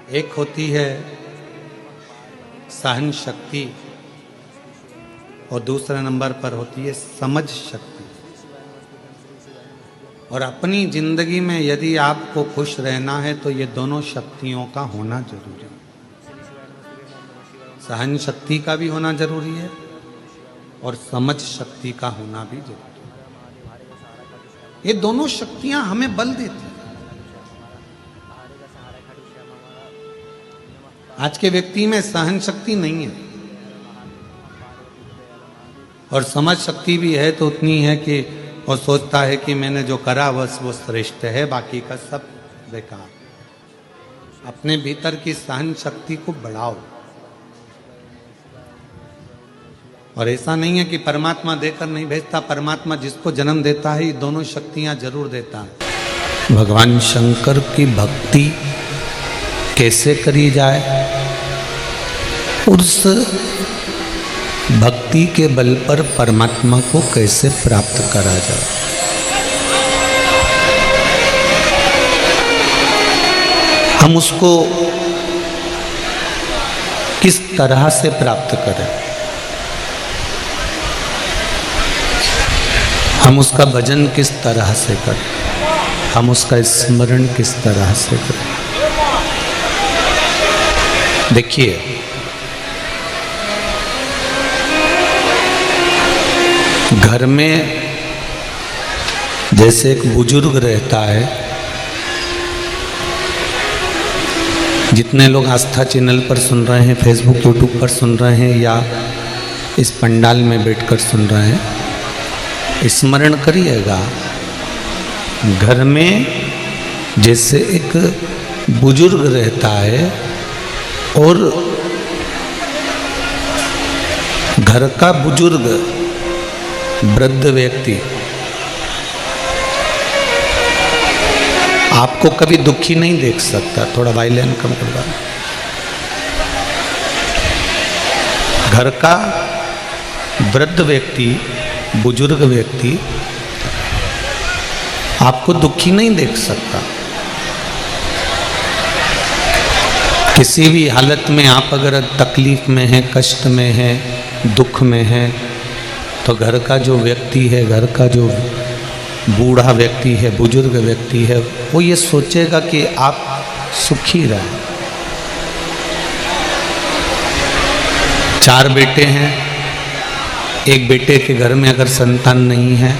एक होती है सहन शक्ति और दूसरे नंबर पर होती है समझ शक्ति। और अपनी जिंदगी में यदि आपको खुश रहना है तो ये दोनों शक्तियों का होना जरूरी है। सहन शक्ति का भी होना जरूरी है और समझ शक्ति का होना भी जरूरी है। ये दोनों शक्तियां हमें बल देती हैं। आज के व्यक्ति में सहन शक्ति नहीं है और समझ शक्ति भी है तो उतनी है कि वो सोचता है कि मैंने जो करा बस वो श्रेष्ठ है, बाकी का सब बेकार। अपने भीतर की सहन शक्ति को बढ़ाओ। और ऐसा नहीं है कि परमात्मा देकर नहीं भेजता, परमात्मा जिसको जन्म देता है ये दोनों शक्तियां जरूर देता है। भगवान शंकर की भक्ति कैसे करी जाए, उस भक्ति के बल पर परमात्मा को कैसे प्राप्त करा जाए। हम उसको किस तरह से प्राप्त करें, हम उसका भजन किस तरह से करें, हम उसका स्मरण किस तरह से करें। देखिए, घर में जैसे एक बुजुर्ग रहता है, जितने लोग आस्था चैनल पर सुन रहे हैं, फेसबुक यूट्यूब पर सुन रहे हैं या इस पंडाल में बैठकर सुन रहे हैं, स्मरण करिएगा, घर में जैसे एक बुजुर्ग रहता है और घर का बुजुर्ग वृद्ध व्यक्ति आपको कभी दुखी नहीं देख सकता। थोड़ा वायलेंस कम करवा। घर का वृद्ध व्यक्ति, बुजुर्ग व्यक्ति आपको दुखी नहीं देख सकता। किसी भी हालत में आप अगर तकलीफ में हैं, कष्ट में हैं, दुख में हैं, तो घर का जो व्यक्ति है, घर का जो बूढ़ा व्यक्ति है, बुजुर्ग व्यक्ति है, वो ये सोचेगा कि आप सुखी रहें। 4 बेटे हैं, एक बेटे के घर में अगर संतान नहीं है,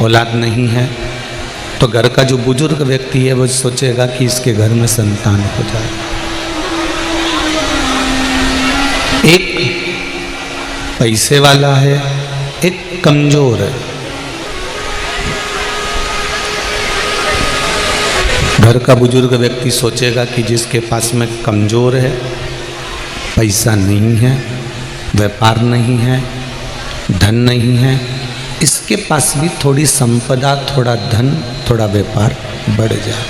औलाद नहीं है, तो घर का जो बुजुर्ग व्यक्ति है वो सोचेगा कि इसके घर में संतान हो जाए। एक पैसे वाला है, एक कमजोर है। घर का बुजुर्ग व्यक्ति सोचेगा कि जिसके पास में कमजोर है, पैसा नहीं है, व्यापार नहीं है, धन नहीं है, इसके पास भी थोड़ी संपदा, थोड़ा धन, थोड़ा व्यापार बढ़ जाए।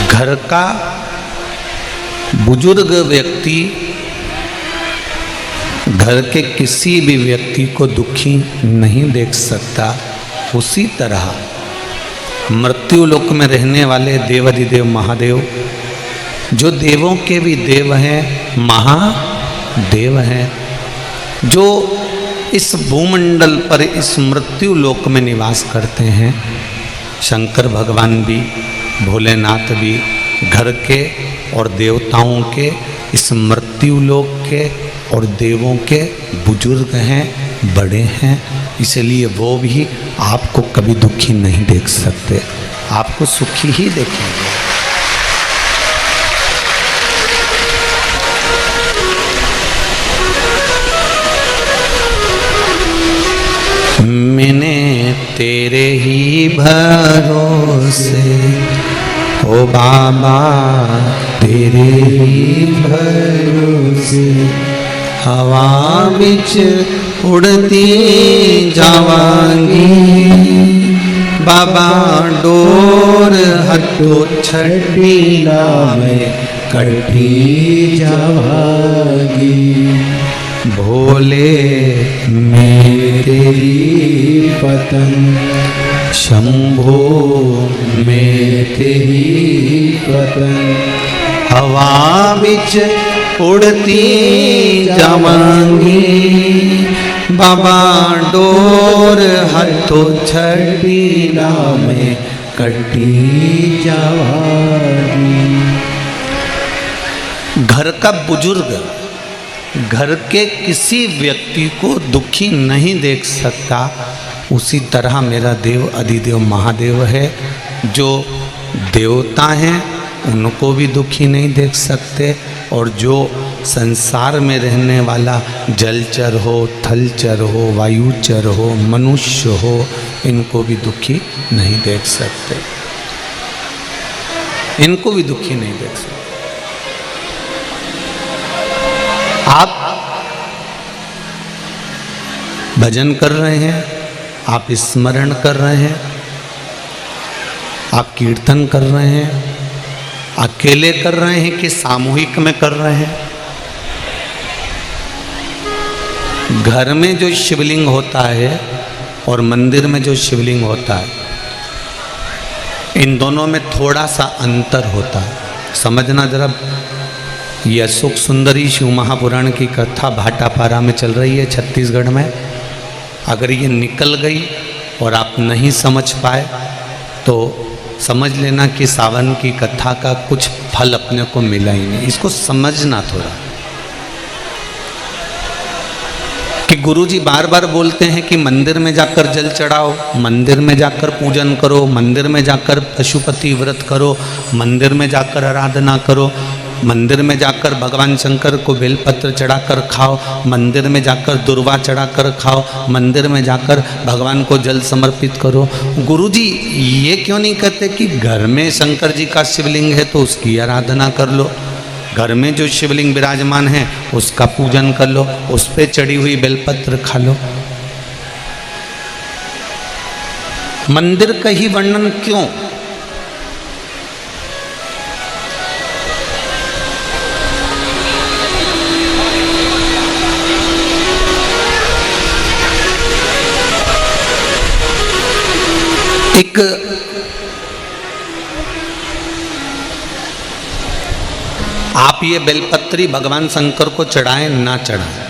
घर का बुजुर्ग व्यक्ति घर के किसी भी व्यक्ति को दुखी नहीं देख सकता। उसी तरह मृत्यु लोक में रहने वाले देवाधिदेव महादेव, जो देवों के भी देव हैं, महादेव हैं, जो इस भूमंडल पर इस मृत्यु लोक में निवास करते हैं, शंकर भगवान भी, भोलेनाथ भी घर के और देवताओं के, इस मृत्यु लोक के और देवों के बुजुर्ग हैं, बड़े हैं। इसलिए वो भी आपको कभी दुखी नहीं देख सकते, आपको सुखी ही देखेंगे। मैंने तेरे ही भरोसे, ओ बाबा तेरे ही भरोसे, हवा बिच उड़ती जावांगी, बाबा डोर हटो छठी में कटी जावांगी, भोले मेरी पतंग शंभो में स्वतंत्र हवा बिच उड़ती जावांगी, बाबा डोर हाथों छड़ी में कटी जावांगी। घर का बुजुर्ग घर के किसी व्यक्ति को दुखी नहीं देख सकता, उसी तरह मेरा देव अधिदेव महादेव है, जो देवता हैं उनको भी दुखी नहीं देख सकते, और जो संसार में रहने वाला जलचर हो, थलचर हो, वायुचर हो, मनुष्य हो, इनको भी दुखी नहीं देख सकते, इनको भी दुखी नहीं देख सकते। आप भजन कर रहे हैं, आप स्मरण कर रहे हैं, आप कीर्तन कर रहे हैं, अकेले कर रहे हैं कि सामूहिक में कर रहे हैं। घर में जो शिवलिंग होता है और मंदिर में जो शिवलिंग होता है, इन दोनों में थोड़ा सा अंतर होता है, समझना जरा। ये अशोक सुंदरी शिव महापुराण की कथा भाटापारा में चल रही है छत्तीसगढ़ में। अगर ये निकल गई और आप नहीं समझ पाए तो समझ लेना कि सावन की कथा का कुछ फल अपने को मिला ही नहीं। इसको समझना थोड़ा कि गुरुजी बार बार बोलते हैं कि मंदिर में जाकर जल चढ़ाओ, मंदिर में जाकर पूजन करो, मंदिर में जाकर पशुपति व्रत करो, मंदिर में जाकर आराधना करो, मंदिर में जाकर भगवान शंकर को बेलपत्र चढ़ाकर खाओ, मंदिर में जाकर दुर्वा चढ़ाकर खाओ, मंदिर में जाकर भगवान को जल समर्पित करो। गुरुजी ये क्यों नहीं कहते कि घर में शंकर जी का शिवलिंग है तो उसकी आराधना कर लो, घर में जो शिवलिंग विराजमान है उसका पूजन कर लो, उस पे चढ़ी हुई बेलपत्र खा लो। मंदिर का ही वर्णन क्यों? एक आप ये बेलपत्री भगवान शंकर को चढ़ाएं ना चढ़ाएं,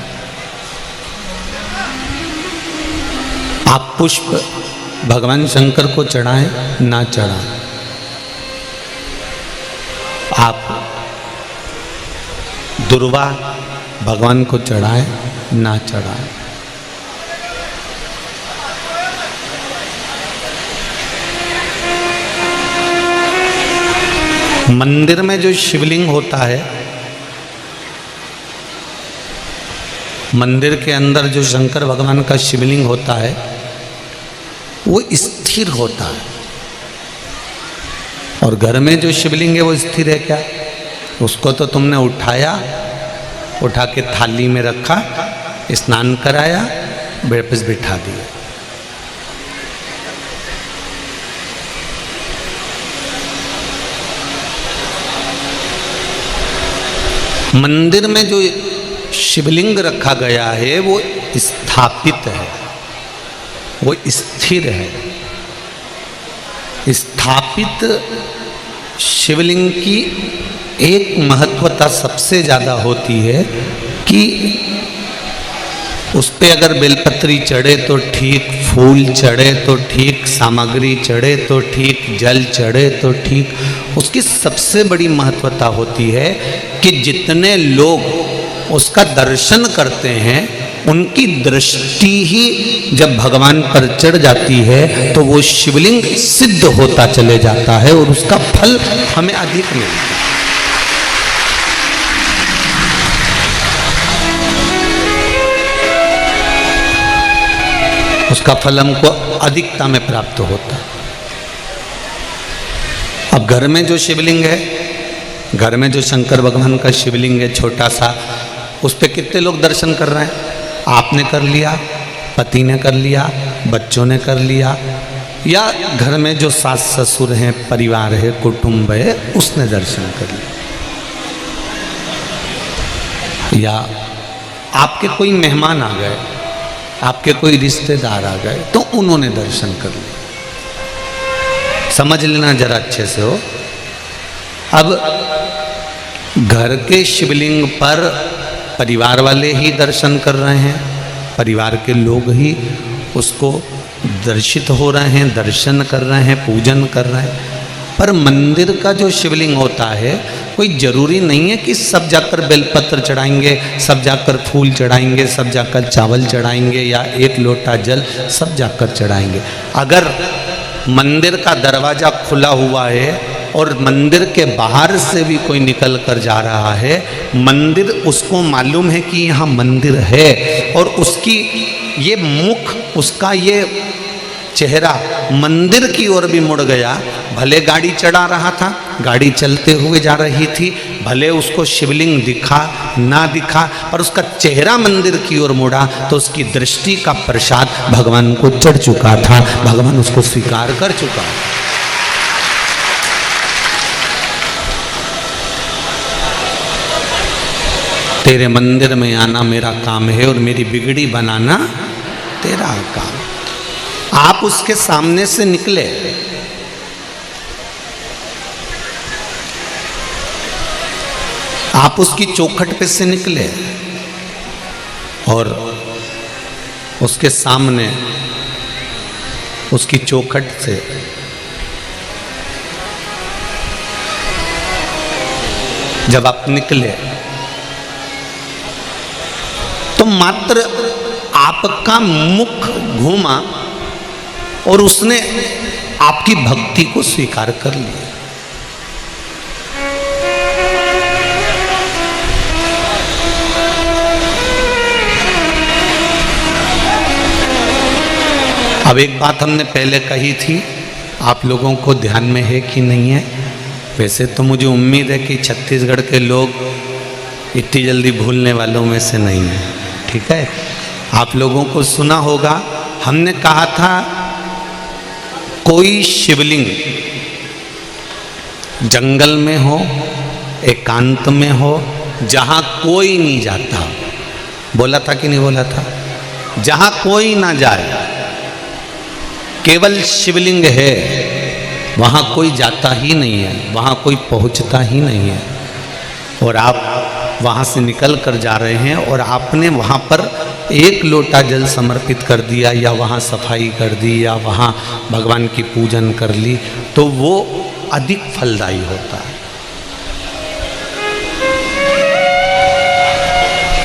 आप पुष्प भगवान शंकर को चढ़ाएं ना चढ़ाएं, आप दुर्वा भगवान को चढ़ाएं ना चढ़ाएं, मंदिर में जो शिवलिंग होता है, मंदिर के अंदर जो शंकर भगवान का शिवलिंग होता है वो स्थिर होता है, और घर में जो शिवलिंग है वो स्थिर है क्या? उसको तो तुमने उठाया, उठा के थाली में रखा, स्नान कराया, वापस बिठा दिया। मंदिर में जो शिवलिंग रखा गया है वो स्थापित है, वो स्थिर है। स्थापित शिवलिंग की एक महत्वता सबसे ज़्यादा होती है कि उस पे अगर बेलपत्री चढ़े तो ठीक, फूल चढ़े तो ठीक, सामग्री चढ़े तो ठीक, जल चढ़े तो ठीक। उसकी सबसे बड़ी महत्वता होती है कि जितने लोग उसका दर्शन करते हैं उनकी दृष्टि ही जब भगवान पर चढ़ जाती है तो वो शिवलिंग सिद्ध होता चले जाता है और उसका फल हमें अधिक मिलता है। उसका फल हमको अधिकता में प्राप्त होता है। अब घर में जो शिवलिंग है, घर में जो शंकर भगवान का शिवलिंग है छोटा सा, उस पे कितने लोग दर्शन कर रहे हैं? आपने कर लिया, पति ने कर लिया, बच्चों ने कर लिया, या घर में जो सास ससुर हैं, परिवार है, कुटुंब है, उसने दर्शन कर लिया, या आपके कोई मेहमान आ गए, आपके कोई रिश्तेदार आ गए तो उन्होंने दर्शन कर लिया। समझ लेना जरा अच्छे से हो, अब घर के शिवलिंग पर परिवार वाले ही दर्शन कर रहे हैं, परिवार के लोग ही उसको दर्शित हो रहे हैं, दर्शन कर रहे हैं, पूजन कर रहे हैं। पर मंदिर का जो शिवलिंग होता है, कोई ज़रूरी नहीं है कि सब जाकर बेलपत्र चढ़ाएंगे, सब जाकर फूल चढ़ाएंगे, सब जाकर चावल चढ़ाएंगे या एक लोटा जल सब जाकर चढ़ाएंगे। अगर मंदिर का दरवाज़ा खुला हुआ है और मंदिर के बाहर से भी कोई निकल कर जा रहा है, मंदिर उसको मालूम है कि यहाँ मंदिर है और उसकी ये मुख, उसका ये चेहरा मंदिर की ओर भी मुड़ गया। भले गाड़ी चढ़ा रहा था, गाड़ी चलते हुए जा रही थी, भले उसको शिवलिंग दिखा ना दिखा, पर उसका चेहरा मंदिर की ओर मुड़ा तो उसकी दृष्टि का प्रसाद भगवान को चढ़ चुका था, भगवान उसको स्वीकार कर चुका। तेरे मंदिर में आना मेरा काम है और मेरी बिगड़ी बनाना तेरा काम। आप उसके सामने से निकले, आप उसकी चौखट पे से निकले और उसके सामने उसकी चौखट से जब आप निकले तो मात्र आपका मुख घूमा और उसने आपकी भक्ति को स्वीकार कर लिया। अब एक बात हमने पहले कही थी, आप लोगों को ध्यान में है कि नहीं है? वैसे तो मुझे उम्मीद है कि छत्तीसगढ़ के लोग इतनी जल्दी भूलने वालों में से नहीं है, ठीक है? आप लोगों को सुना होगा, हमने कहा था कोई शिवलिंग जंगल में हो, एकांत में हो, जहां कोई नहीं जाता, बोला था कि नहीं बोला था? जहां कोई ना जाए, केवल शिवलिंग है, वहां कोई जाता ही नहीं है, वहां कोई पहुंचता ही नहीं है। और आप वहाँ से निकल कर जा रहे हैं और आपने वहाँ पर एक लोटा जल समर्पित कर दिया या वहाँ सफाई कर दी या वहाँ भगवान की पूजन कर ली, तो वो अधिक फलदायी होता है।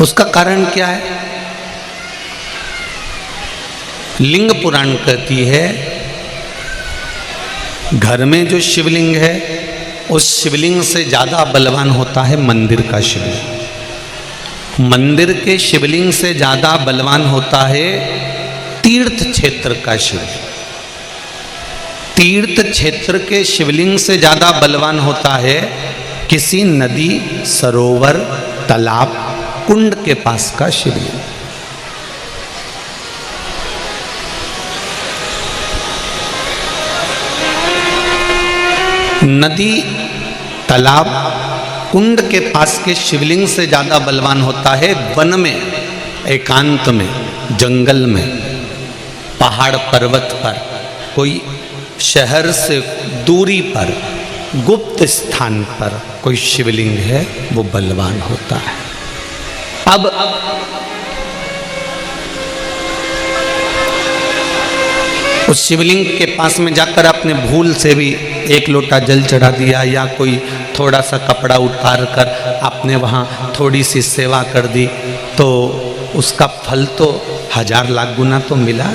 उसका कारण क्या है? लिंग पुराण कहती है, घर में जो शिवलिंग है उस शिवलिंग से ज़्यादा बलवान होता है मंदिर का शिवलिंग। मंदिर के शिवलिंग से ज़्यादा बलवान होता है तीर्थ क्षेत्र का शिवलिंग। तीर्थ क्षेत्र के शिवलिंग से ज़्यादा बलवान होता है किसी नदी, सरोवर, तालाब, कुंड के पास का शिवलिंग। नदी, तालाब, कुंड के पास के शिवलिंग से ज़्यादा बलवान होता है वन में, एकांत में, जंगल में, पहाड़ पर्वत पर, कोई शहर से दूरी पर, गुप्त स्थान पर कोई शिवलिंग है, वो बलवान होता है। अब उस शिवलिंग के पास में जाकर आपने भूल से भी एक लोटा जल चढ़ा दिया या कोई थोड़ा सा कपड़ा उतार कर आपने वहाँ थोड़ी सी सेवा कर दी, तो उसका फल तो 1000 लाख गुना तो मिला।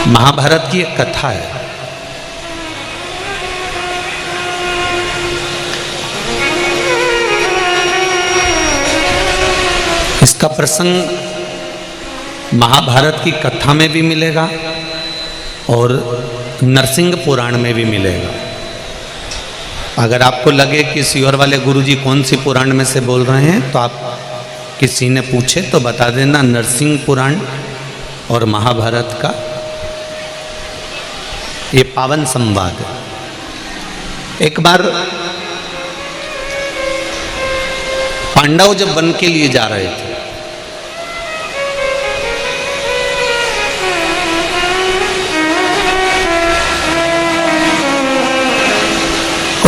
महाभारत की एक कथा है, इसका प्रसंग महाभारत की कथा में भी मिलेगा और नरसिंह पुराण में भी मिलेगा। अगर आपको लगे कि सियोर वाले गुरुजी कौन सी पुराण में से बोल रहे हैं, तो आप किसी ने पूछे तो बता देना, नरसिंह पुराण और महाभारत का ये पावन संवाद है। एक बार पांडव जब वन के लिए जा रहे थे,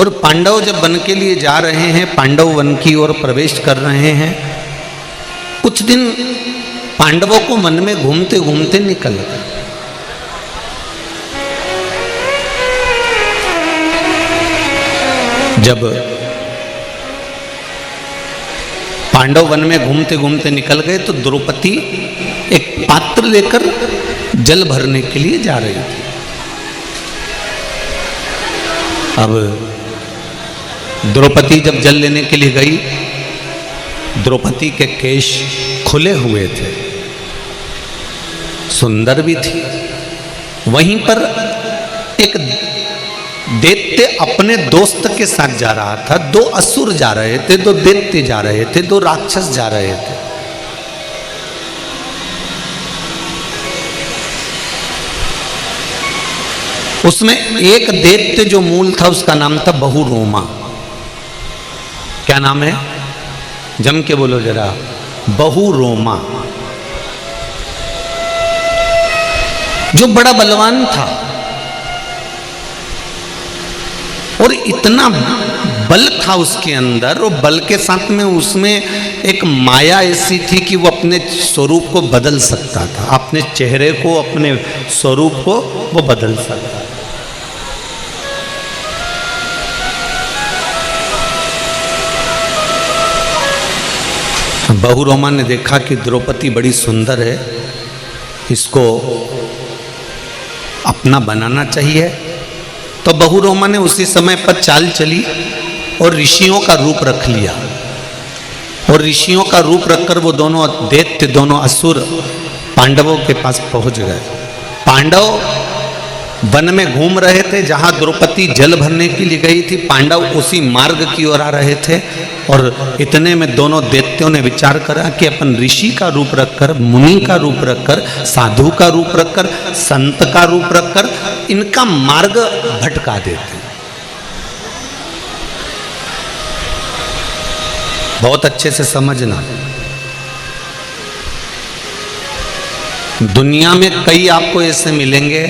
और पांडव जब वन के लिए जा रहे हैं, पांडव वन की ओर प्रवेश कर रहे हैं, कुछ दिन पांडवों को वन में घूमते घूमते निकल गए। जब पांडव वन में घूमते घूमते निकल गए तो द्रौपदी एक पात्र लेकर जल भरने के लिए जा रही थी। अब द्रौपदी जब जल लेने के लिए गई, द्रौपदी के केश खुले हुए थे, सुंदर भी थी। वहीं पर एक दैत्य अपने दोस्त के साथ जा रहा था। दो असुर जा रहे थे, दो दैत्य जा रहे थे, दो राक्षस जा रहे थे। उसमें एक दैत्य जो मूल था उसका नाम था बहुरोमा। क्या नाम है? जम के बोलो जरा। बहुरोमा, जो बड़ा बलवान था और इतना बल था उसके अंदर, और बल के साथ में उसमें एक माया ऐसी थी कि वो अपने स्वरूप को बदल सकता था, अपने चेहरे को, अपने स्वरूप को वो बदल सकता था। बहुरोमा ने देखा कि द्रौपदी बड़ी सुंदर है, इसको अपना बनाना चाहिए। तो बहुरोमा ने उसी समय पर चाल चली और ऋषियों का रूप रख लिया। और ऋषियों का रूप रखकर वो दोनों दैत्य, दोनों असुर पांडवों के पास पहुंच गए। पांडव वन में घूम रहे थे, जहां द्रौपदी जल भरने के लिए गई थी। पांडव उसी मार्ग की ओर आ रहे थे और इतने में दोनों दैत्यों ने विचार करा कि अपन ऋषि का रूप रखकर, मुनि का रूप रखकर, साधु का रूप रखकर, संत का रूप रखकर इनका मार्ग भटका देते। बहुत अच्छे से समझना, दुनिया में कई आपको ऐसे मिलेंगे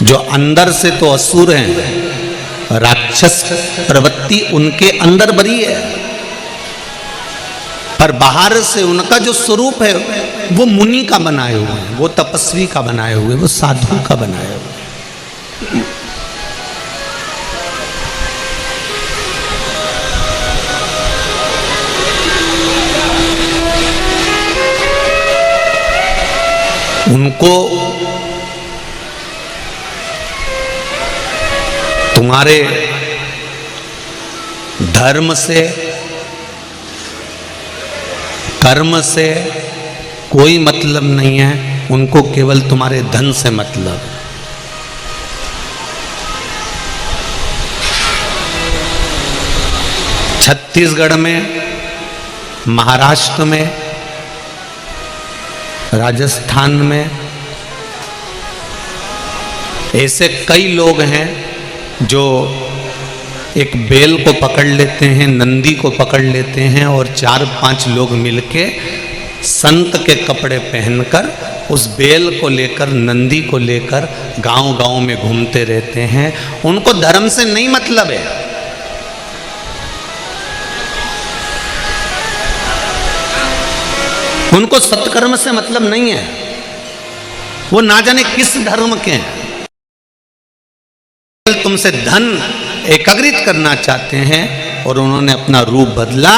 जो अंदर से तो असुर हैं, राक्षस प्रवृत्ति उनके अंदर भरी है, पर बाहर से उनका जो स्वरूप है वो मुनि का बनाए हुए हैं, वो तपस्वी का बनाए हुए, वो साधु का बनाए हुए। उनको तुम्हारे धर्म से, कर्म से कोई मतलब नहीं है, उनको केवल तुम्हारे धन से मतलब। छत्तीसगढ़ में, महाराष्ट्र में, राजस्थान में ऐसे कई लोग हैं जो एक बेल को पकड़ लेते हैं, नंदी को पकड़ लेते हैं और 4-5 लोग मिलके संत के कपड़े पहनकर उस बेल को लेकर, नंदी को लेकर गांव-गांव में घूमते रहते हैं। उनको धर्म से नहीं मतलब है, उनको सत्कर्म से मतलब नहीं है, वो ना जाने किस धर्म के हैं, तुमसे धन एकत्रित करना चाहते हैं। और उन्होंने अपना रूप बदला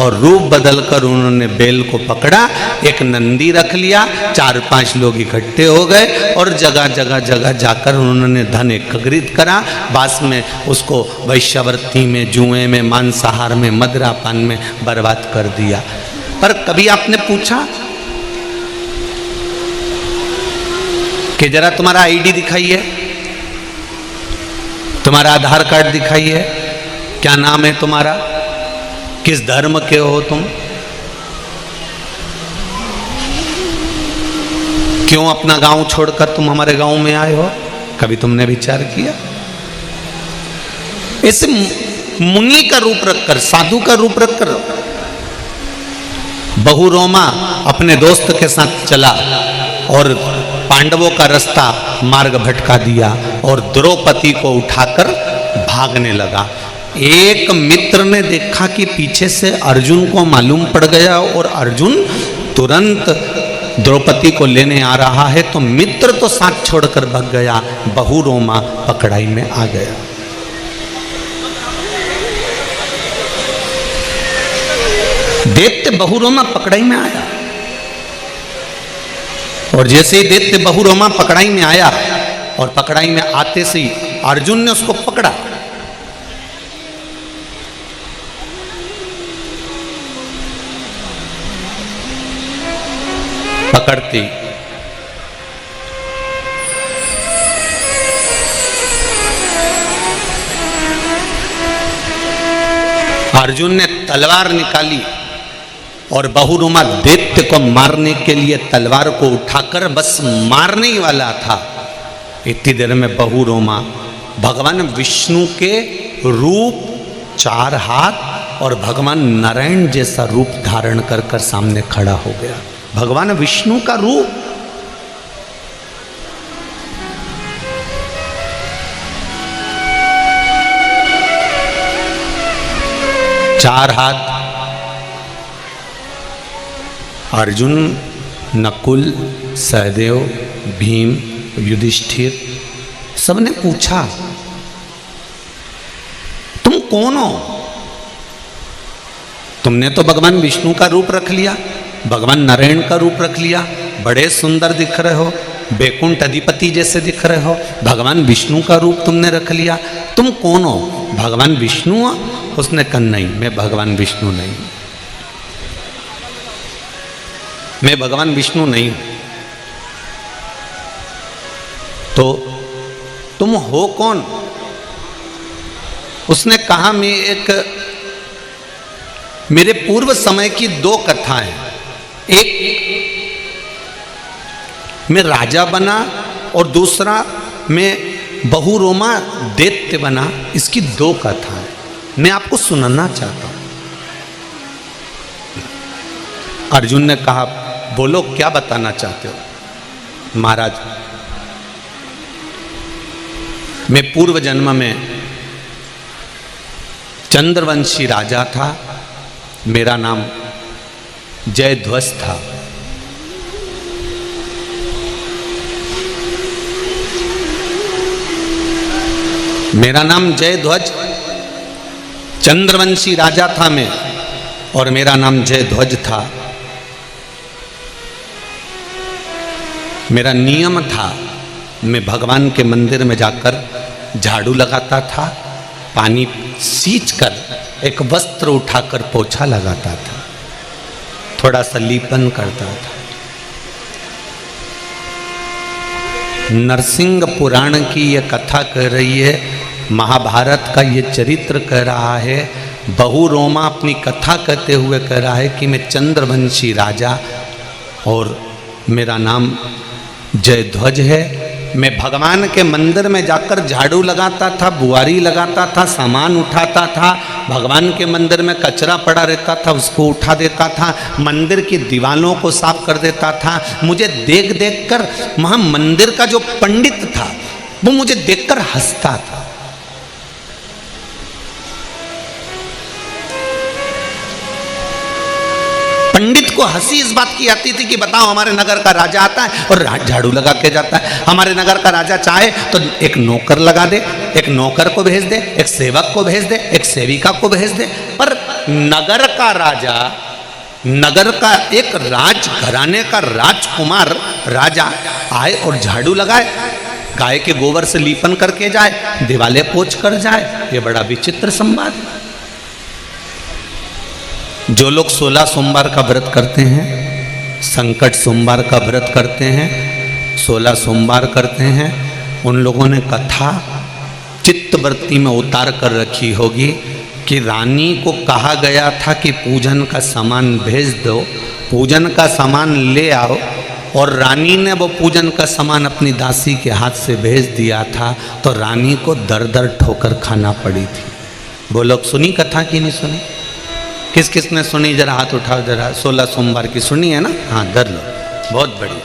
और रूप बदलकर उन्होंने बेल को पकड़ा, एक नंदी रख लिया, 4-5 लोग इकट्ठे हो गए और जगह जगह जगह जाकर उन्होंने धन एकत्रित करा। बाद में उसको वैश्यावृत्ति में, जुए में, मांसाहार में, मदिरापान में बर्बाद कर दिया। पर कभी आपने पूछा कि जरा तुम्हारा आईडी दिखाइए, तुम्हारा आधार कार्ड दिखाइए, क्या नाम है तुम्हारा, किस धर्म के हो तुम, क्यों अपना गांव छोड़कर तुम हमारे गांव में आए हो? कभी तुमने विचार किया? ऐसे मुनि का रूप रखकर, साधु का रूप रखकर बहुरोमा अपने दोस्त के साथ चला और पांडवों का रास्ता मार्ग भटका दिया और द्रौपदी को उठाकर भागने लगा। एक मित्र ने देखा कि पीछे से अर्जुन को मालूम पड़ गया और अर्जुन तुरंत द्रौपदी को लेने आ रहा है, तो मित्र तो साथ छोड़कर भाग गया, बहुरोमा पकड़ाई में आ गया। दैत्य बहुरोमा पकड़ाई में आया और जैसे ही दैत्य बहुरोमा पकड़ाई में आया और पकड़ाई में आते से ही अर्जुन ने उसको पकड़ा। पकड़ते अर्जुन ने तलवार निकाली और बहुरोमा दैत्य को मारने के लिए तलवार को उठाकर बस मारने ही वाला था। इतनी देर में बहुरोमा भगवान विष्णु के रूप, 4 हाथ और भगवान नारायण जैसा रूप धारण कर कर सामने खड़ा हो गया। भगवान विष्णु का रूप। चार हाथ। अर्जुन, नकुल, सहदेव, भीम, युधिष्ठिर सबने पूछा तुम कौन हो? तुमने तो भगवान विष्णु का रूप रख लिया, भगवान नारायण का रूप रख लिया, बड़े सुंदर दिख रहे हो, बैकुंठ अधिपति जैसे दिख रहे हो, भगवान विष्णु का रूप तुमने रख लिया, तुम कौन हो? भगवान विष्णु हो? उसने कहा नहीं, मैं भगवान विष्णु नहीं, मैं भगवान विष्णु नहीं हूं। तो तुम हो कौन? उसने कहा मैं एक, मेरे पूर्व समय की 2 कथाएं, एक मैं राजा बना और दूसरा मैं बहुरोमा दैत्य बना, इसकी 2 कथाएं मैं आपको सुनाना चाहता हूं। अर्जुन ने कहा बोलो क्या बताना चाहते हो? महाराज, मैं पूर्व जन्म में चंद्रवंशी राजा था, मेरा नाम जयध्वज था। मेरा नाम जयध्वज, चंद्रवंशी राजा था मैं, और मेरा नाम जयध्वज था। मेरा नियम था, मैं भगवान के मंदिर में जाकर झाड़ू लगाता था, पानी सींचकर एक वस्त्र उठाकर पोछा लगाता था, थोड़ा सा लीपन करता था। नरसिंह पुराण की यह कथा कह रही है, महाभारत का ये चरित्र कह रहा है, बहुरोमा अपनी कथा कहते हुए कह रहा है कि मैं चंद्रवंशी राजा और मेरा नाम जयध्वज है। मैं भगवान के मंदिर में जाकर झाड़ू लगाता था, बुआरी लगाता था, सामान उठाता था, भगवान के मंदिर में कचरा पड़ा रहता था उसको उठा देता था, मंदिर की दीवारों को साफ कर देता था। मुझे देख देख कर वहाँ मंदिर का जो पंडित था वो मुझे देखकर हंसता था। पंडित को हंसी इस बात की आती थी कि बताओ हमारे नगर का राजा आता है और झाड़ू लगा के जाता है। हमारे नगर का राजा चाहे तो एक नौकर लगा दे, एक नौकर को भेज दे, एक सेवक को भेज दे, एक सेविका को भेज दे, पर नगर का राजा, नगर का एक राज घराने का राजकुमार राजा आए और झाड़ू लगाए, गाय के गोबर से लीपन करके जाए, दिवाले पोंछ कर जाए, ये बड़ा विचित्र संवाद। जो लोग 16 सोमवार का व्रत करते हैं, संकट सोमवार का व्रत करते हैं, 16 सोमवार करते हैं, उन लोगों ने कथा चित्तवृत्ति में उतार कर रखी होगी कि रानी को कहा गया था कि पूजन का सामान भेज दो, पूजन का सामान ले आओ, और रानी ने वो पूजन का सामान अपनी दासी के हाथ से भेज दिया था, तो रानी को दर दर ठोकर खाना पड़ी थी। वो लोग सुनी कथा की नहीं सुनी? किस किस ने सुनी? जरा हाथ उठाओ जरा। 16 सोमवार की सुनी है ना? हाँ, धर लो, बहुत बड़ी।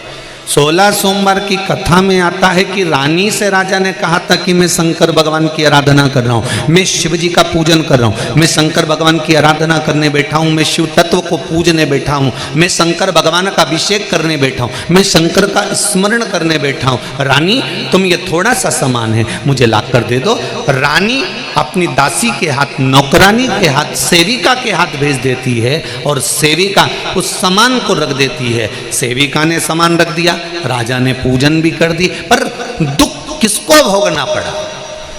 16 सोमवार की कथा में आता है कि रानी से राजा ने कहा था कि मैं शंकर भगवान की आराधना कर रहा हूँ, मैं शिव जी का पूजन कर रहा हूँ, मैं शंकर भगवान की आराधना करने बैठा हूँ, मैं शिव तत्व को पूजने बैठा हूँ, मैं शंकर भगवान का अभिषेक करने बैठा हूँ, मैं शंकर का स्मरण करने बैठा हूँ। रानी तुम ये थोड़ा सा सामान है मुझे ला कर दे दो। रानी अपनी दासी के हाथ, नौकरानी के हाथ, सेविका के हाथ भेज देती है और सेविका उस सामान को रख देती है। सेविका ने सामान रख दिया, राजा ने पूजन भी कर दी, पर दुख किसको भोगना पड़ा?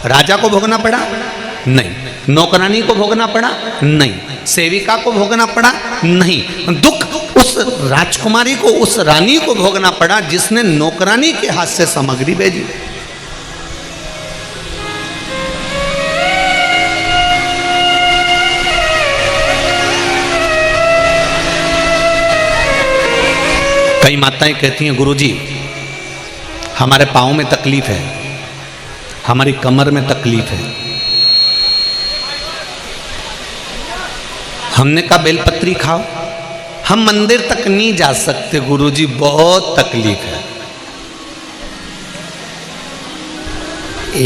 राजा को भोगना पड़ा? नहीं। नौकरानी को भोगना पड़ा? नहीं। सेविका को भोगना पड़ा? नहीं। दुख उस राजकुमारी को, उस रानी को भोगना पड़ा जिसने नौकरानी के हाथ से सामग्री भेजी। कई माताएं कहती हैं गुरुजी हमारे पाँव में तकलीफ है, हमारी कमर में तकलीफ है। हमने कहा बेलपत्री खाओ। हम मंदिर तक नहीं जा सकते गुरुजी, बहुत तकलीफ है।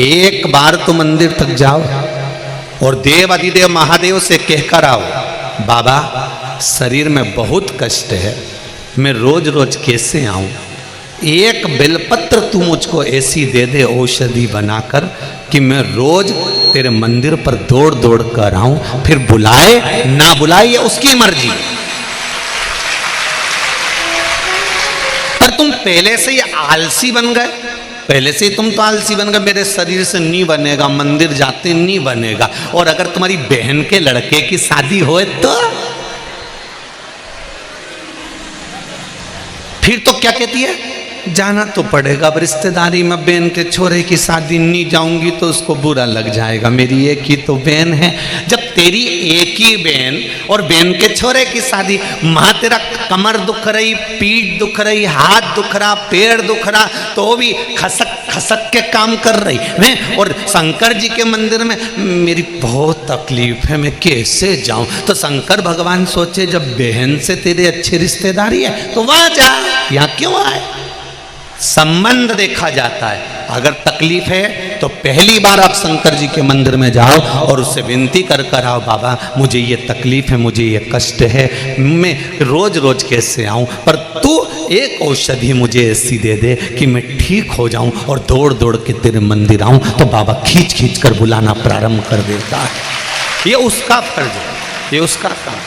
एक बार तो मंदिर तक जाओ और देव अधिदेव महादेव से कहकर आओ, बाबा शरीर में बहुत कष्ट है, मैं रोज रोज कैसे आऊं? एक बेलपत्र तू मुझको ऐसी दे दे औषधि बनाकर कि मैं रोज तेरे मंदिर पर दौड़ दौड़ कर आऊं, फिर बुलाए ना बुलाए ये उसकी मर्जी। पर तुम पहले से ही आलसी बन गए, पहले से ही तुम तो आलसी बन गए, मेरे शरीर से नहीं बनेगा, मंदिर जाते नहीं बनेगा। और अगर तुम्हारी बहन के लड़के की शादी होए तो फिर तो क्या कहती है, जाना तो पड़ेगा। अब रिश्तेदारी में बहन के छोरे की शादी नहीं जाऊंगी तो उसको बुरा लग जाएगा, मेरी एक ही तो बहन है। जब तेरी एक ही बहन और बहन के छोरे की शादी, माँ तेरा कमर दुख रही, पीठ दुख रही, हाथ दुख रहा, पैर दुख रहा, तो भी खसक खसक के काम कर रही है। और शंकर जी के मंदिर में मेरी बहुत तकलीफ है, मैं कैसे जाऊं? तो शंकर भगवान सोचे जब बहन से तेरी अच्छी रिश्तेदारी है तो वहां जा, यहाँ क्यों आए? संबंध देखा जाता है। अगर तकलीफ है तो पहली बार आप शंकर जी के मंदिर में जाओ और उससे विनती कर कर आओ, बाबा मुझे ये तकलीफ है, मुझे ये कष्ट है, मैं रोज रोज कैसे आऊं? पर तू एक औषधि मुझे ऐसी दे दे कि मैं ठीक हो जाऊं और दौड़ दौड़ के तेरे मंदिर आऊं। तो बाबा खींच खींच कर बुलाना प्रारंभ कर देता है। ये उसका फर्ज है, ये उसका काम।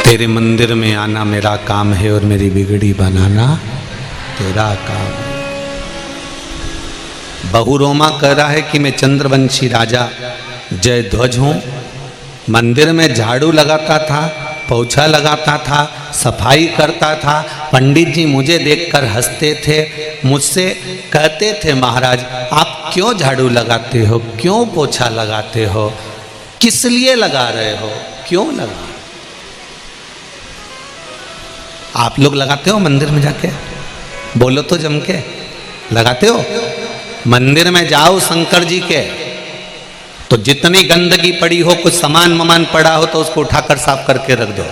तेरे मंदिर में आना मेरा काम है और मेरी बिगड़ी बनाना तेरा काम है। बहुरोमा कह रहा है कि मैं चंद्रवंशी राजा जयध्वज हूँ। मंदिर में झाड़ू लगाता था, पोछा लगाता था, सफाई करता था। पंडित जी मुझे देखकर हंसते थे, मुझसे कहते थे महाराज आप क्यों झाड़ू लगाते हो, क्यों पोछा लगाते हो, किस लिए लगा रहे हो, क्यों लगा? आप लोग लगाते हो मंदिर में जाके? बोलो तो जम के, लगाते हो? मंदिर में जाओ शंकर जी के तो जितनी गंदगी पड़ी हो, कुछ सामान ममान पड़ा हो तो उसको उठाकर साफ करके रख दो।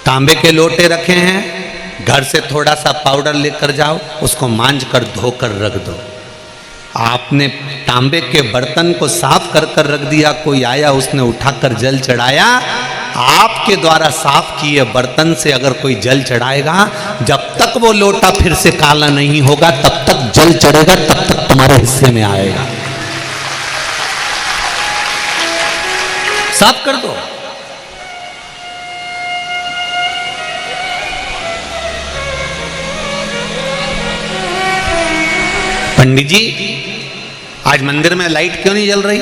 तांबे के लोटे रखे हैं, घर से थोड़ा सा पाउडर लेकर जाओ, उसको मांझ कर धोकर रख दो। आपने तांबे के बर्तन को साफ कर कर रख दिया, कोई आया उसने उठाकर जल चढ़ाया, आपके द्वारा साफ किए बर्तन से अगर कोई जल चढ़ाएगा, जब तक वो लोटा फिर से काला नहीं होगा तब तक जल चढ़ेगा, तब तक तुम्हारे हिस्से में आएगा। साफ कर दो। पंडित जी आज मंदिर में लाइट क्यों नहीं जल रही,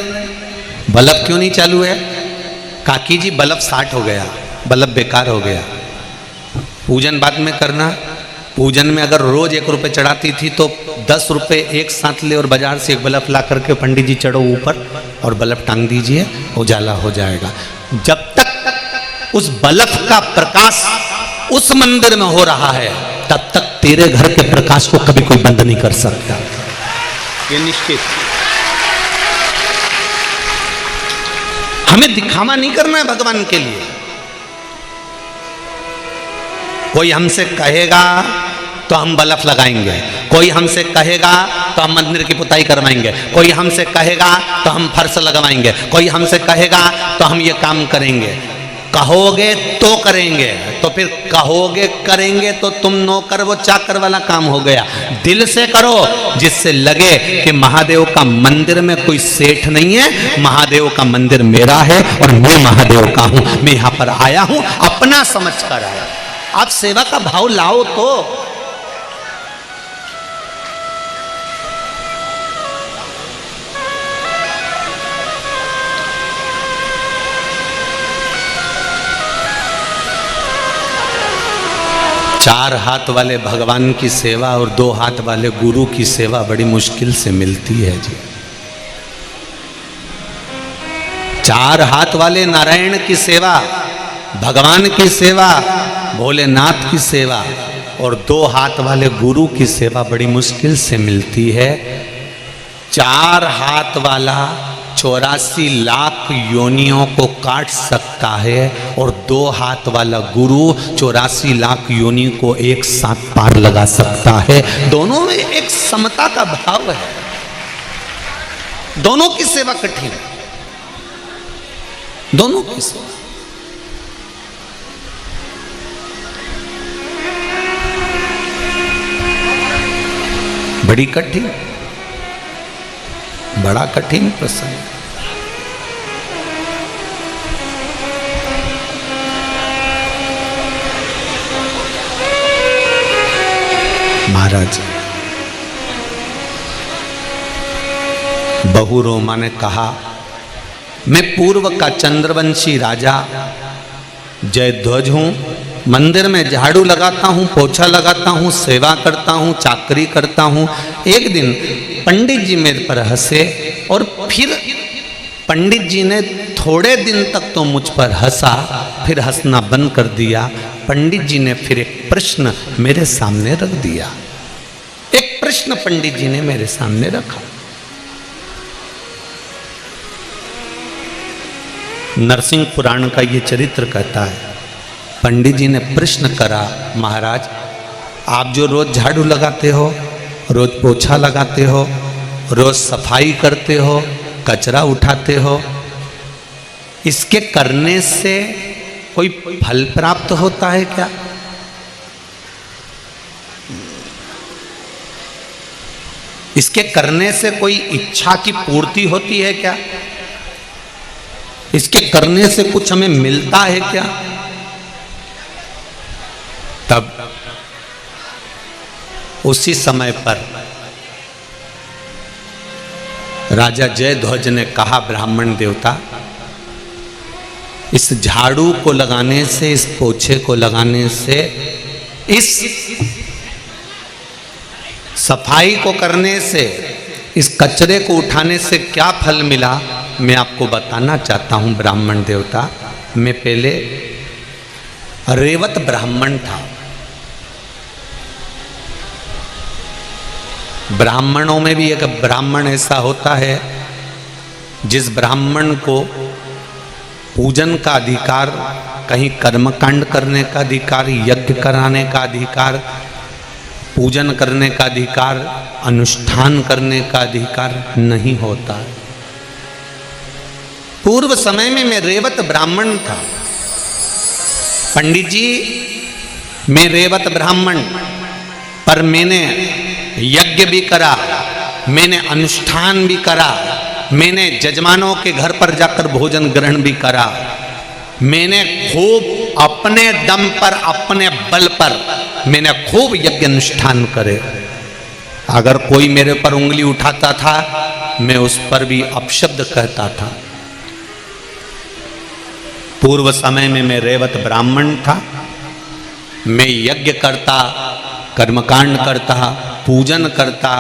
बल्ब क्यों नहीं चालू है? काकी जी बल्ब 60 हो गया, बल्ब बेकार हो गया। पूजन बाद में करना। पूजन में अगर रोज 1 रुपये चढ़ाती थी तो 10 रुपये एक साथ ले और बाजार से एक बल्ब ला करके पंडित जी चढ़ो ऊपर और बल्ब टांग दीजिए, उजाला हो जाएगा। जब तक उस बल्ब का प्रकाश उस मंदिर में हो रहा है तब तक तेरे घर के प्रकाश को कभी कोई बंद नहीं कर सकता। ये निश्चित। हमें दिखावा नहीं करना है भगवान के लिए। कोई हमसे कहेगा तो हम बल्ब लगाएंगे, कोई हमसे कहेगा तो हम मंदिर की पुताई करवाएंगे, कोई हमसे कहेगा तो हम फर्श लगवाएंगे, कोई हमसे कहेगा तो हम ये काम करेंगे। कहोगे तो करेंगे, तो फिर कहोगे करेंगे तो तुम नौकर वो चाकर वाला काम हो गया। दिल से करो जिससे लगे कि महादेव का मंदिर में कोई सेठ नहीं है, महादेव का मंदिर मेरा है और मैं महादेव का हूं, मैं यहां पर आया हूं अपना समझ कर आया। आप सेवा का भाव लाओ तो। चार हाथ वाले भगवान की सेवा और दो हाथ वाले गुरु की सेवा बड़ी मुश्किल से मिलती है जी। चार हाथ वाले नारायण की सेवा, भगवान की सेवा, भोलेनाथ की सेवा और दो हाथ वाले गुरु की सेवा बड़ी मुश्किल से मिलती है। चार हाथ वाला 84 लाख योनियों को काट सकता है और दो हाथ वाला गुरु 84 लाख योनि को एक साथ पार लगा सकता है। दोनों में एक समता का भाव है, दोनों की सेवा कठिन है, दोनों की सेवा। बड़ी कठिन, बड़ा कठिन प्रसंग। महाराज बहु रोमा ने कहा, मैं पूर्व का चंद्रवंशी राजा जयध्वज हूं, मंदिर में झाड़ू लगाता हूं, पोछा लगाता हूं, सेवा करता हूं, चाकरी करता हूं। एक दिन पंडित जी मेरे पर हंसे और फिर पंडित जी ने थोड़े दिन तक तो मुझ पर हंसा, फिर हंसना बंद कर दिया। पंडित जी ने फिर एक प्रश्न मेरे सामने रख दिया। एक प्रश्न पंडित जी ने मेरे सामने रखा। नरसिंह पुराण का ये चरित्र कहता है, पंडित जी ने प्रश्न करा, महाराज आप जो रोज झाड़ू लगाते हो, रोज पोछा लगाते हो, रोज सफाई करते हो, कचरा उठाते हो, इसके करने से कोई फल प्राप्त होता है क्या? इसके करने से कोई इच्छा की पूर्ति होती है क्या? इसके करने से कुछ हमें मिलता है क्या? तब उसी समय पर राजा जयध्वज ने कहा, ब्राह्मण देवता, इस झाड़ू को लगाने से, इस पोछे को लगाने से, इस सफाई को करने से, इस कचरे को उठाने से क्या फल मिला? मैं आपको बताना चाहता हूं ब्राह्मण देवता। मैं पहले रेवत ब्राह्मण था। ब्राह्मणों में भी एक ब्राह्मण ऐसा होता है जिस ब्राह्मण को पूजन का अधिकार, कहीं कर्मकांड करने का अधिकार, यज्ञ कराने का अधिकार, पूजन करने का अधिकार, अनुष्ठान करने का अधिकार नहीं होता। पूर्व समय में मैं रेवत ब्राह्मण था। पंडित जी, मैं रेवत ब्राह्मण, पर मैंने यज्ञ भी करा, मैंने अनुष्ठान भी करा, मैंने जजमानों के घर पर जाकर भोजन ग्रहण भी करा, मैंने खूब अपने दम पर, अपने बल पर मैंने खूब यज्ञ अनुष्ठान करे। अगर कोई मेरे पर उंगली उठाता था, मैं उस पर भी अपशब्द कहता था। पूर्व समय में मैं रेवत ब्राह्मण था। मैं यज्ञ करता, कर्मकांड करता, पूजन करता।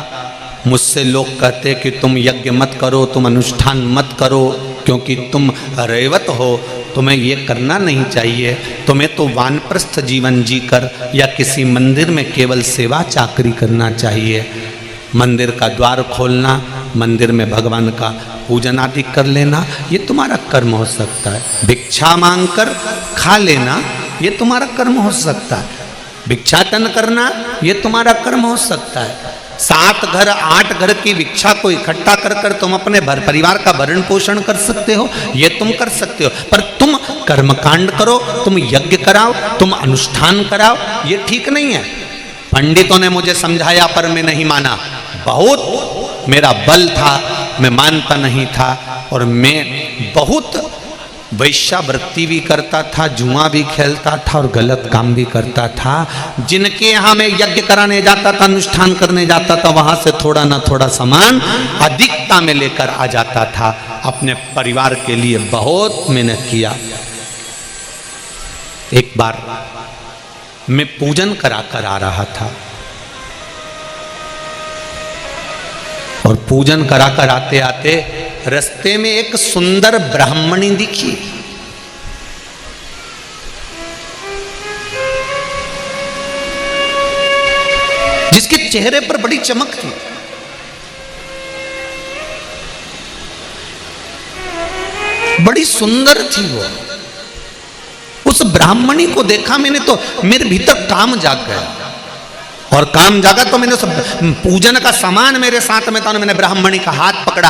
मुझसे लोग कहते कि तुम यज्ञ मत करो, तुम अनुष्ठान मत करो, क्योंकि तुम रेवत हो, तुम्हें ये करना नहीं चाहिए, तुम्हें तो वानप्रस्थ जीवन जीकर या किसी मंदिर में केवल सेवा चाकरी करना चाहिए। मंदिर का द्वार खोलना, मंदिर में भगवान का पूजन आदि कर लेना, ये तुम्हारा कर्म हो सकता है। भिक्षा मांगकर खा लेना, ये तुम्हारा कर्म हो सकता है। भिक्षाटन करना, ये तुम्हारा कर्म हो सकता है। 7 घर 8 घर की भिक्षा को इकट्ठा कर कर तुम अपने परिवार का भरण पोषण कर सकते हो, ये तुम कर सकते हो। पर तुम कर्मकांड करो, तुम यज्ञ कराओ, तुम अनुष्ठान कराओ, ये ठीक नहीं है। पंडितों ने मुझे समझाया पर मैं नहीं माना। बहुत मेरा बल था, मैं मानता नहीं था, और मैं बहुत वैश्यावृत्ति भी करता था, जुआ भी खेलता था और गलत काम भी करता था। जिनके यहाँ मैं यज्ञ कराने जाता था, अनुष्ठान करने जाता था, वहां से थोड़ा ना थोड़ा सामान अधिकता में लेकर आ जाता था। अपने परिवार के लिए बहुत मेहनत किया। एक बार मैं पूजन करा कर आ रहा था और पूजन करा कर आते आते रास्ते में एक सुंदर ब्राह्मणी दिखी। जिसके चेहरे पर बड़ी चमक थी। बड़ी सुंदर थी वो। उस ब्राह्मणी को देखा मैंने तो मेरे भीतर काम जाग गया, और काम जागा तो मैंने सब पूजन का सामान मेरे साथ में था। मैंने ब्राह्मणी का हाथ पकड़ा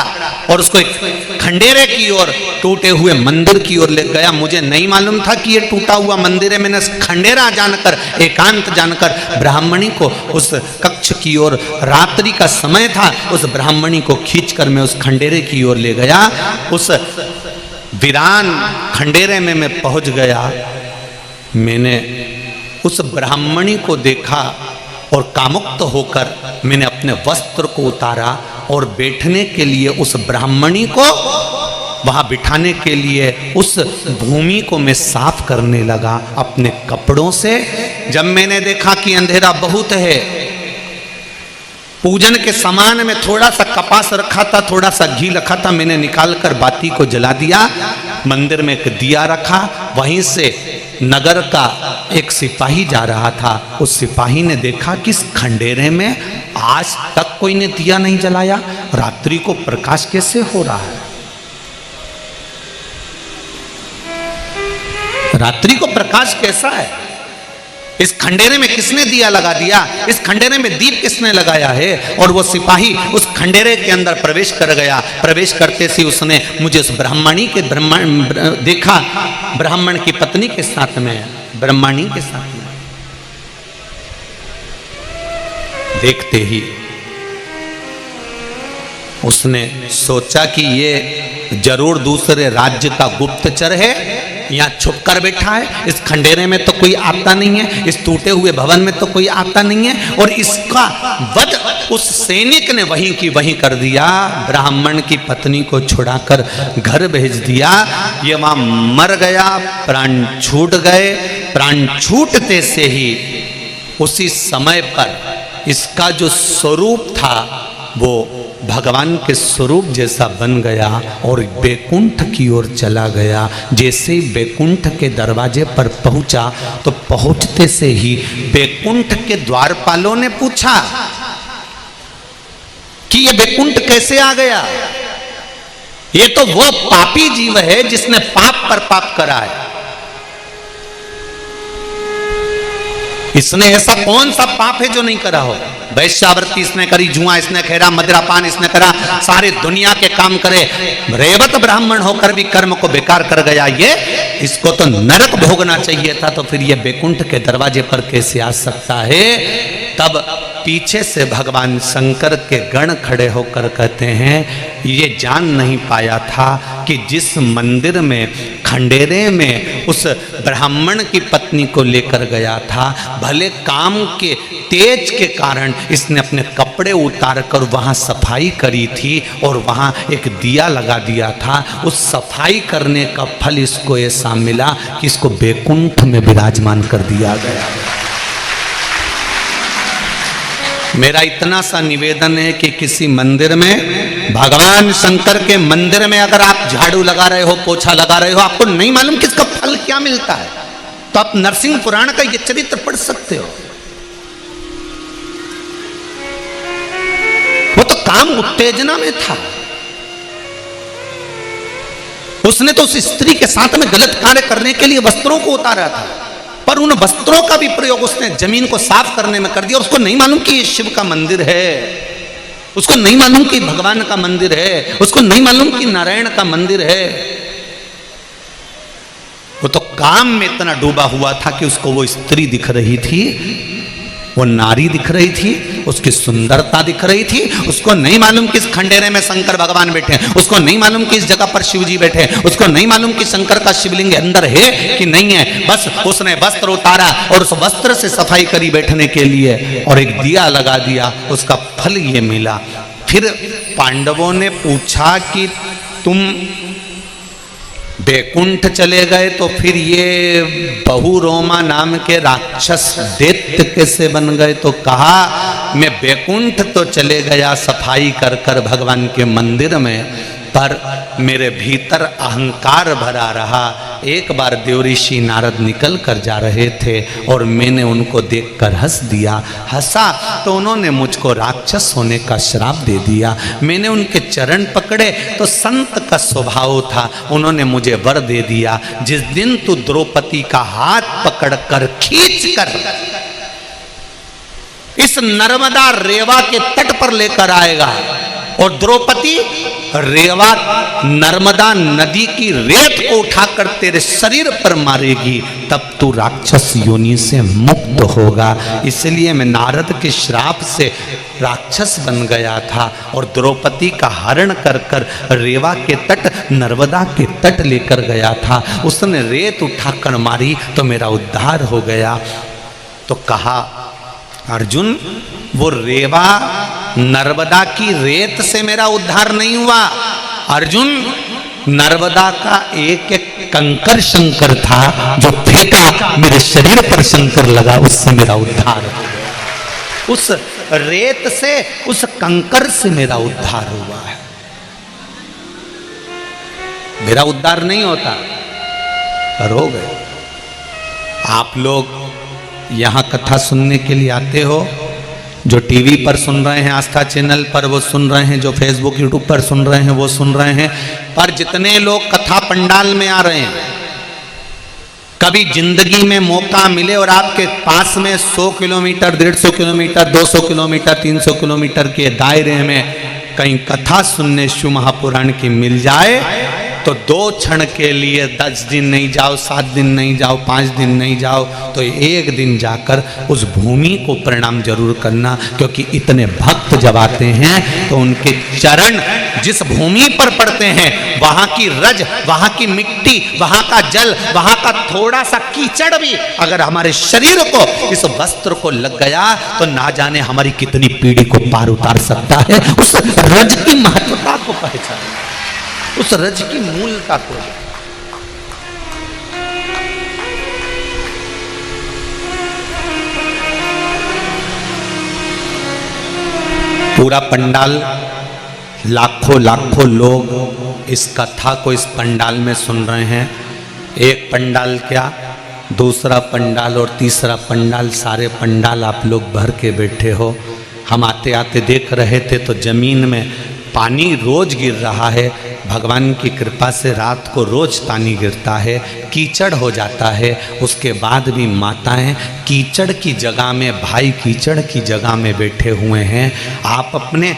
और उसको एक खंडेरे की ओर, टूटे हुए मंदिर की ओर ले गया। मुझे नहीं मालूम था कि ये टूटा हुआ मंदिर है। मैंने खंडेरा जानकर, एकांत जानकर ब्राह्मणी को उस कक्ष की ओर, रात्रि का समय था, उस ब्राह्मणी को खींचकर मैं उस खंडेरे की ओर ले गया। उस वीरान खंडेरे में मैं पहुंच गया। मैंने उस ब्राह्मणी को देखा और कामुक्त होकर मैंने अपने वस्त्र को उतारा और बैठने के लिए उस ब्राह्मणी को वहां बिठाने के लिए उस भूमि को मैं साफ करने लगा अपने कपड़ों से। जब मैंने देखा कि अंधेरा बहुत है, पूजन के सामान में थोड़ा सा कपास रखा था, थोड़ा सा घी रखा था, मैंने निकालकर बाती को जला दिया। मंदिर में एक दिया रखा। वहीं से नगर का एक सिपाही जा रहा था। उस सिपाही ने देखा कि इस खंडेरे में आज तक कोई ने दिया नहीं जलाया, रात्रि को प्रकाश कैसे हो रहा है? रात्रि को प्रकाश कैसा है? इस खंडेरे में किसने दिया लगा दिया? इस खंडेरे में दीप किसने लगाया है? और वो सिपाही उस खंडेरे के अंदर प्रवेश कर गया। प्रवेश करते से उसने मुझे उस ब्राह्मणी के देखा, ब्राह्मण की पत्नी के साथ में, ब्राह्मणी के साथ में। देखते ही उसने सोचा कि ये जरूर दूसरे राज्य का गुप्तचर है, यहाँ छुप कर बैठा है। इस खंडेरे में तो कोई आता नहीं है, इस टूटे हुए भवन में तो कोई आता नहीं है, और इसका वध उस सैनिक ने वहीं की वहीं कर दिया। ब्राह्मण की पत्नी को छुड़ाकर घर भेज दिया। ये वहां मर गया, प्राण छूट गए। प्राण छूटते से ही उसी समय पर इसका जो स्वरूप था वो भगवान के स्वरूप जैसा बन गया और बैकुंठ की ओर चला गया। जैसे ही बैकुंठ के दरवाजे पर पहुंचा तो पहुंचते से ही बैकुंठ के द्वारपालों ने पूछा कि ये बैकुंठ कैसे आ गया? ये तो वो पापी जीव है जिसने पाप पर पाप करा है। इसने ऐसा कौन सा पाप है जो नहीं करा हो? वैश्यावृत्ति इसने करी, जुआ इसने खेरा, मदिरापान इसने करा, सारे दुनिया के काम करे। रेवत ब्राह्मण होकर भी कर्म को बेकार कर गया। ये इसको तो नरक भोगना चाहिए था, तो फिर ये बैकुंठ के दरवाजे पर कैसे आ सकता है? तब पीछे से भगवान शंकर के गण खड़े होकर कहते हैं, ये जान नहीं पाया था कि जिस मंदिर में खंडेरे में उस ब्राह्मण की पत्नी को लेकर गया था, भले काम के तेज के कारण इसने अपने कपड़े उतार कर वहाँ सफाई करी थी और वहाँ एक दिया लगा दिया था। उस सफाई करने का फल इसको ऐसा मिला कि इसको बैकुंठ में विराजमान कर दिया गया। मेरा इतना सा निवेदन है कि किसी मंदिर में, भगवान शंकर के मंदिर में अगर आप झाड़ू लगा रहे हो, पोछा लगा रहे हो, आपको नहीं मालूम कि इसका फल क्या मिलता है, तो आप नरसिंह पुराण का ये चरित्र पढ़ सकते हो। वो तो काम उत्तेजना में था, उसने तो उस स्त्री के साथ में गलत कार्य करने के लिए वस्त्रों को उतारा था, पर उन वस्त्रों का भी प्रयोग उसने जमीन को साफ करने में कर दिया। उसको नहीं मालूम कि ये शिव का मंदिर है, उसको नहीं मालूम कि भगवान का मंदिर है, उसको नहीं मालूम कि नारायण का मंदिर है। वो तो काम में इतना डूबा हुआ था कि उसको वो स्त्री दिख रही थी, वो नारी दिख रही थी, उसकी सुंदरता दिख रही थी। उसको नहीं मालूम कि इस खंडेरे में शंकर भगवान बैठे हैं, उसको नहीं मालूम कि इस जगह पर शिव जी बैठे हैं, उसको नहीं मालूम कि शंकर का शिवलिंग अंदर है कि नहीं है। बस उसने वस्त्र उतारा और उस वस्त्र से सफाई करी बैठने के लिए और एक दिया लगा दिया, उसका फल ये मिला। फिर पांडवों ने पूछा कि तुम बैकुंठ चले गए तो फिर ये बहुरोमा नाम के राक्षस दैत्य कैसे बन गए? तो कहा मैं बैकुंठ तो चले गया सफाई कर कर भगवान के मंदिर में, पर मेरे भीतर अहंकार भरा रहा। एक बार देव ऋषि नारद निकल कर जा रहे थे और मैंने उनको देखकर हंस दिया, हंसा तो उन्होंने मुझको राक्षस होने का श्राप दे दिया। मैंने उनके चरण पकड़े तो संत का स्वभाव था, उन्होंने मुझे वर दे दिया, जिस दिन तू द्रौपदी का हाथ पकड़कर खींच कर इस नर्मदा रेवा के तट पर लेकर आएगा और द्रौपदी रेवा नर्मदा नदी की रेत को उठाकर तेरे शरीर पर मारेगी, तब तू राक्षस योनि से मुक्त होगा। इसलिए मैं नारद के श्राप से राक्षस बन गया था और द्रौपदी का हरण कर कर रेवा के तट, नर्मदा के तट लेकर गया था। उसने रेत उठाकर मारी तो मेरा उद्धार हो गया। तो कहा अर्जुन, वो रेवा नर्मदा की रेत से मेरा उद्धार नहीं हुआ अर्जुन, नर्मदा का एक एक कंकर शंकर था जो फेंका मेरे शरीर पर शंकर लगा, उससे मेरा उद्धार हो गया। उस रेत से, उस कंकर से मेरा उद्धार हुआ है। मेरा उद्धार नहीं होता पर हो गए। आप लोग यहां कथा सुनने के लिए आते हो, जो टीवी पर सुन रहे हैं आस्था चैनल पर वो सुन रहे हैं, जो फेसबुक यूट्यूब पर सुन रहे हैं वो सुन रहे हैं, पर जितने लोग कथा पंडाल में आ रहे हैं, कभी जिंदगी में मौका मिले और आपके पास में 100 किलोमीटर, 150 किलोमीटर, 200 किलोमीटर, 300 किलोमीटर के दायरे में कहीं कथा सुनने शिव महापुराण की मिल जाए तो 2 क्षण के लिए 10 दिन नहीं जाओ, 7 दिन नहीं जाओ, 5 दिन नहीं जाओ, तो 1 दिन जाकर उस भूमि को प्रणाम जरूर करना, क्योंकि इतने भक्त जब आते हैं तो उनके चरण जिस भूमि पर पड़ते हैं, वहां की रज, वहां की मिट्टी, वहां का जल, वहां का थोड़ा सा कीचड़ भी अगर हमारे शरीर को, इस वस्त्र को लग गया तो ना जाने हमारी कितनी पीढ़ी को पार उतार सकता है। उस रज की महत्वता को पहचान, उस रज की मूलता को। पूरा पंडाल, लाखों लाखों लोग इस कथा को इस पंडाल में सुन रहे हैं। एक पंडाल क्या, दूसरा पंडाल और तीसरा पंडाल, सारे पंडाल आप लोग भर के बैठे हो। हम आते आते देख रहे थे तो जमीन में पानी रोज गिर रहा है। भगवान की कृपा से रात को रोज पानी गिरता है, कीचड़ हो जाता है। उसके बाद भी माताएं कीचड़ की जगह में, भाई कीचड़ की जगह में बैठे हुए हैं। आप अपने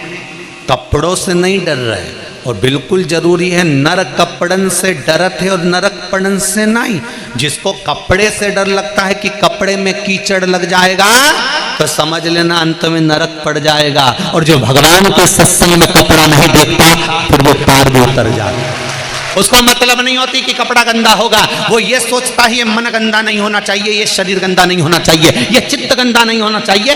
कपड़ों से नहीं डर रहे, और बिल्कुल जरूरी है, नर कपड़न से डरत है और नरक पड़न से नहीं। जिसको कपड़े से डर लगता है कि कपड़े में कीचड़ लग जाएगा तो समझ लेना अंत में नरक पड़ जाएगा। और जो भगवान के सत्संग में कपड़ा नहीं देखता फिर वो पार भी उतर जाएगा। उसको मतलब नहीं होती कि कपड़ा गंदा होगा, वो ये सोचता है ये मन गंदा नहीं होना चाहिए, ये शरीर गंदा नहीं होना चाहिए, ये चित्त गंदा नहीं होना चाहिए।